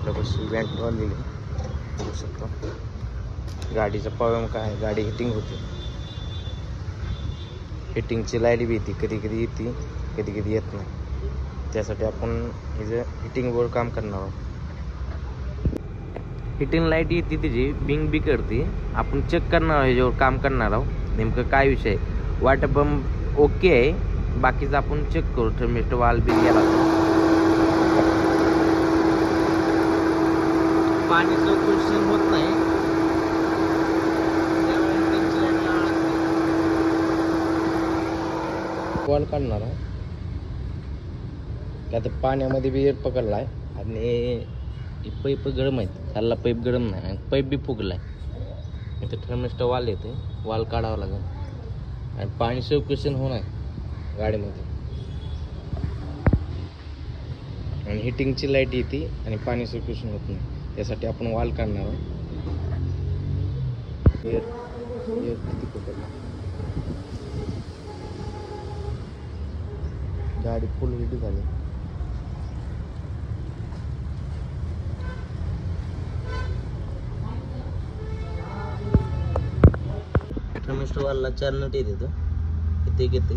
आपल्यापाशी व्हेंट वाजलेली बघू शकतो. गाडीचा प्रॉब्लेम काय आहे, गाडी हिटिंग होते. हिटिंगची लाईट बी येते, कधी कधी येते कधी कधी येत नाही. त्यासाठी आपण हिचं हिटिंगवर काम करणार आहोत. हिटिंग लाईट येते तिची बिंग बी करते. आपण चेक करणार आहोत, ह्याच्यावर काम करणार आहोत नेमकं काय विषय. वॉटर पंप ओके आहे, बाकीचं आपण चेक करू. थर्मिस्टर वाल्व बी गेला, पाणी सर्क्युलेशन होत नाही. कॉल काढणार आहे की आता पाण्यामध्ये बी एअर पकडला आहे आणि पाईप गरम आहेत. खाल्ला पाईप गरम नाही आणि पाईप बी फुगला आहे. इथं थर्मिस्टर वाल येते, वाल काढावं लागेल आणि पाणी सर्क्युलेशन होणार आहे गाडीमध्ये. आणि हिटिंगची लाईट येते आणि पाणी सर्क्युलेशन होत नाही. त्यासाठी आपण वाल काढणार आहोत. एअर किती पकडला, गाडी फुल रेडी झाली. थर्मिस्टर वालला 4 नट येते. इथे घेते,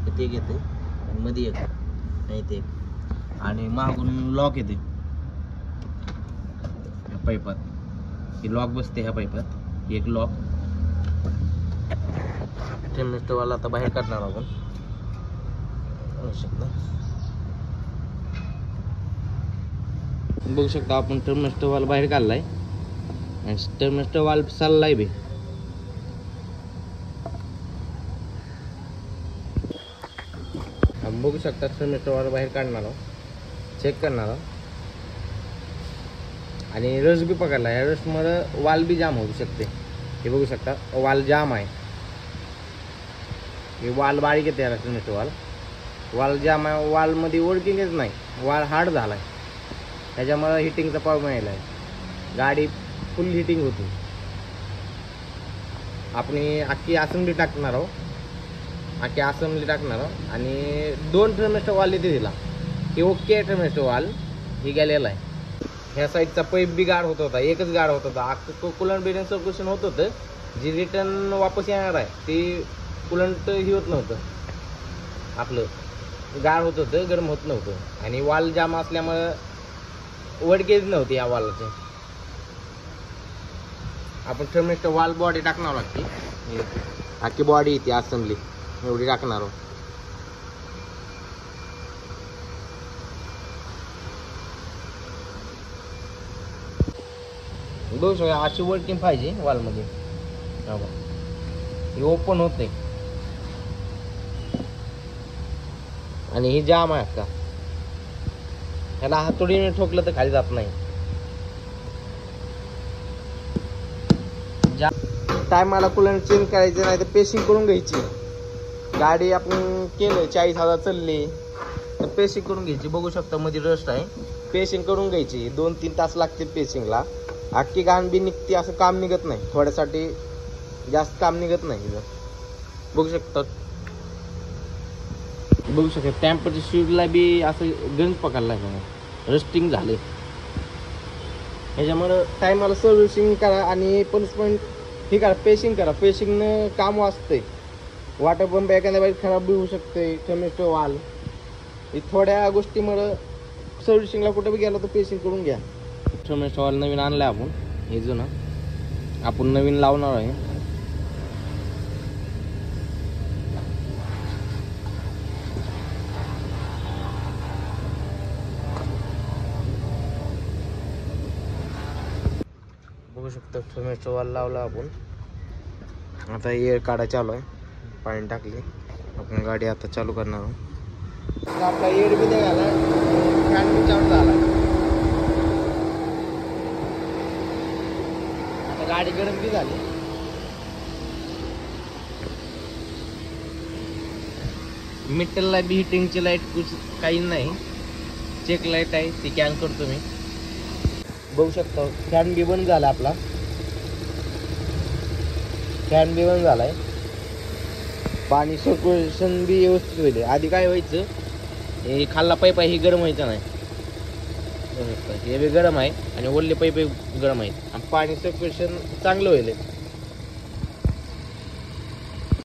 इथे घेते आणि मध्ये एक आणि इथे एक आणि मागून लॉक येते. ह्या पाईपात ही लॉक बसते. ह्या पाईपात एक लॉक. थर्मिस्टर वाला आता बाहेर काढणार आपण. बघू शकता आपण थर्मिस्टर वाल बाहेर काढलाय आणि थर्मिस्टर वाल चाललाय बी. बघू शकता थर्मिस्टर वाल बाहेर काढणार आहोत, चेक करणार आहोत आणि रस बी पकडला. या रसमुळे वाल बी जाम होऊ शकते. हे बघू शकता वाल जाम आहे. हे वाल बारीक येते याला थर्मिस्टर वाल जाम आहे. वालमध्ये वर्किंगच नाही, वाल हार्ड झाला आहे. त्याच्यामुळे हिटिंगचा प्रॉब्लेम यायला आहे. गाडी फुल हिटिंग होती. आपण अख्खी असेंब्ली टाकणार आहोत, अख्खी असेंब्ली टाकणार आहोत आणि 2 थर्मिस्टर वाल इथे दिला की ओके. थर्मिस्टर वाल ही गेलेला आहे. ह्या साईडचा पाईप बी गाड होत होता, एकच गाड होत होता. अख्खं कुलंट बिलंट सर्क्युलेशन होत होतं. जी रिटर्न वापस येणार आहे ते कुलंट ही होत नव्हतं, आपलं गाळ होत होतं, गरम होत नव्हतं. आणि वाल जाम असल्यामुळं वडकेच नव्हती या वालाचे. आपण थर्मिस्टर वाल बॉडी टाकणार लागते. अख्खी बॉडी येते असेंब्ली एवढी टाकणार आहोत. बघू शकता अशी वर्किंग पाहिजे वालमध्ये. हे ओपन होत नाही आणि ही जाम आहे का. ह्याला हातोडीने ठोकलं तर खाली जात नाही. टायमाला कुलंट चेंज करायचं नाही तर पेशिंग करून घ्यायची. गाडी आपण केलं 40,000 चालली तर पेशिंग करून घ्यायची. बघू शकता मध्ये रस्ट आहे, पेशिंग करून घ्यायची. 2-3 तास लागते पेशिंगला. अख्खी घाण बी निघते, असं काम निघत नाही. थोड्यासाठी जास्त काम निघत नाही. बघू शकता टॅम्परच्या शूजला बी असं गंज पकडला आहे, रस्टिंग झाले. ह्याच्यामुळं टायमाला सर्व्हिसिंग करा आणि प्लस पॉईंट हे करा, पेशिंग करा. पेशिंगनं काम वाचतंय. वॉटर पंप एखाद्या वेळेस खराब बी होऊ शकते. थर्मिस्टर वाल हे थोड्या गोष्टीमुळं सर्व्हिसिंगला कुठं बी गेला तर पेशिंग करून घ्या. थर्मिस्टर वाल नवीन आणलाय आपण, हे जुनं आपण नवीन लावणार आहे. बघू शकतो थर्मिस्टर वाल लावला आपण. आता एअर काढा चालू आहे, पाणी टाकले आपण. गाडी आता चालू करणार आहोत. आपला एअर बी निघाला, फॅन बी चालू झाला. आता गाडी गरम बी झाली. मीटरला बी हिटिंगची लाईट काही नाही, चेक लाईट आहे ती कॅन करतो मी. बघू शकतो फॅन बी बंद झाला आपला. फॅन बी बंद झालाय. पाणी सर्क्युलेशन बी व्यवस्थित होईल. आधी काय व्हायचं, हे खाल्ला पाईप आहे ही गरम व्हायचा नाही. हे बी गरम आहे आणि ओले पाईप गरम आहेत आणि पाणी सर्क्युलेशन चांगलं होईल.